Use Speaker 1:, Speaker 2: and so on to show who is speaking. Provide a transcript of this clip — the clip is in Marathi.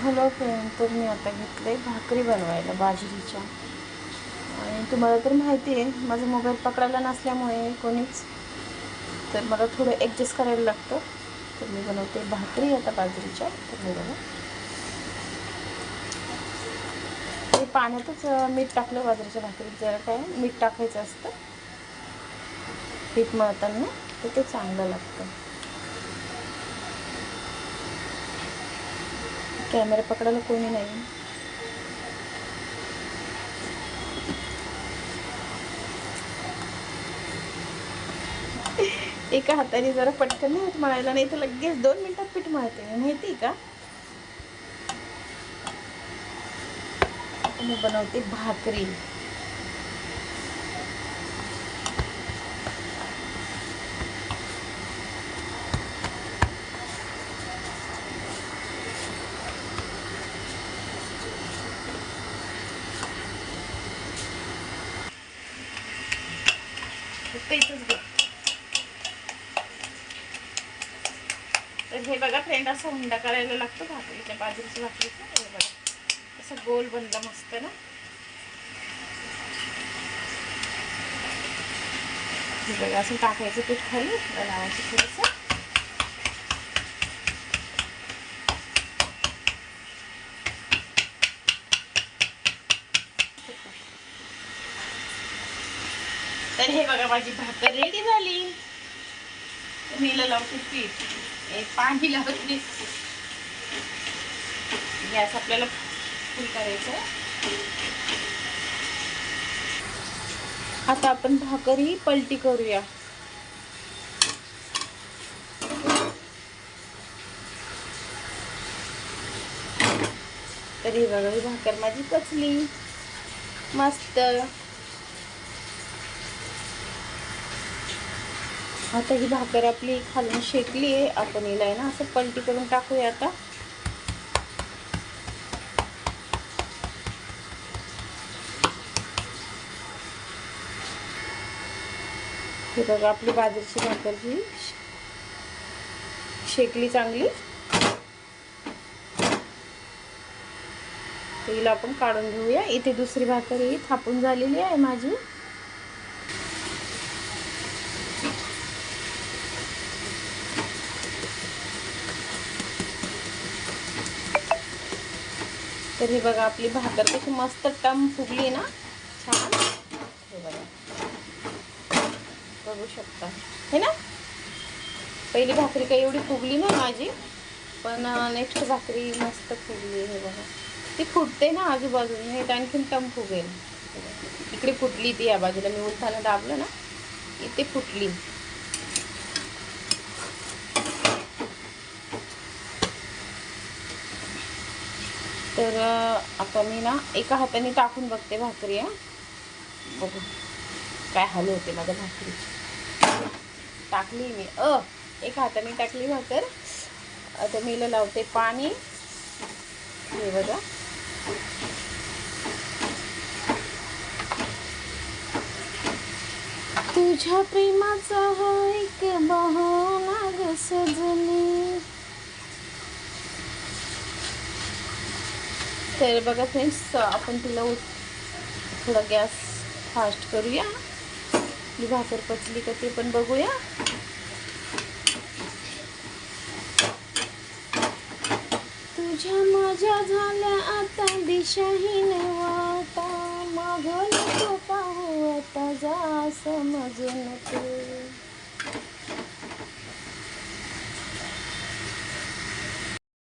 Speaker 1: हॅलो फ्रेंड, तर मी आता घेतले भाकरी बनवायला बाजरीच्या. आणि तुम्हाला तर माहिती आहे माझा मोबाईल पकडायला नसल्यामुळे कोणीच, तर मला थोडं ॲडजस्ट करायला लागतं. तर मी बनवते भाकरी आता बाजरीच्या. तर हे बघा, ते पाण्यातच मीठ टाकलं. बाजरीच्या भाकरीत जरा काय मीठ टाकायचं असतं पीठ मळताना, तर ते चांगलं लागतं. कॅमेरा पकडायला कोणी नाही. एका हाताने जरा पटकन नाही मळायला, नाही तर लगेच 2 मिनिटात पीठ मळते, माहिती का. मी बनवते भाकरी. तर हे बघा फ्रेंड, असं हुंडा करायला लागतो भाकरीच्या, बाजरीच्या भाकरीचा. हे बघा असं गोल बनला मस्त ना. हे बघा असं टाकायचं पीठ खाली, लावायचं थोडंसं. तर हे बघा माझी भाकर रेडी झाली. मी लावते पीठ, पाणी लावते. गॅस आपल्याला फुल करायचं आहे. आता आपण भाकरी पलटी करूया. तर ही बघा, ही भाकर माझी पचली मस्त. आता ही भाकर आपली खालून शेकली आहे. आपण हिला आहे ना असं पलटी करून टाकूया आता. हे बघा आपली बाजरीची भाकर ही शेकली चांगली. तर हिला आपण काढून घेऊया. इथे दुसरी भाकर ही थापून झालेली आहे माझी. तर हे बघा आपली भाकर कशी मस्त टम फुगली ना, छान. हे बघा, बघू शकता हे ना. पहिली भाकरी काही एवढी फुगली नाही माझी, पण नेक्स्ट भाकरी मस्त फुगली. हे बघा, ती फुटते ना आजूबाजूने, हे आणखीन टम फुगेल. इकडे फुटली ती, या बाजूला मी उलथाला दाबलं ना, इथे फुटली. तर आता मी ना एका हाताने टाकून बघते भाकरी. बघू काय हाल होते माझ्या भाकरीची. टाकली मी, एका हाताने टाकली भाकर. आता मी लावते पाणी. हे बघा, तुझ्या प्रेमाचा हा एक बहाणा ग सजनी. तर बघा फ्रेंड्स, आपण तिला थोडा गॅस फास्ट करूया. ही भाकर पचली का ते पण बघूया. तुझ्या माझ्या झाल्या आता दिशाहीन वाटा, मागं नको पाहू आता जा समजून तू.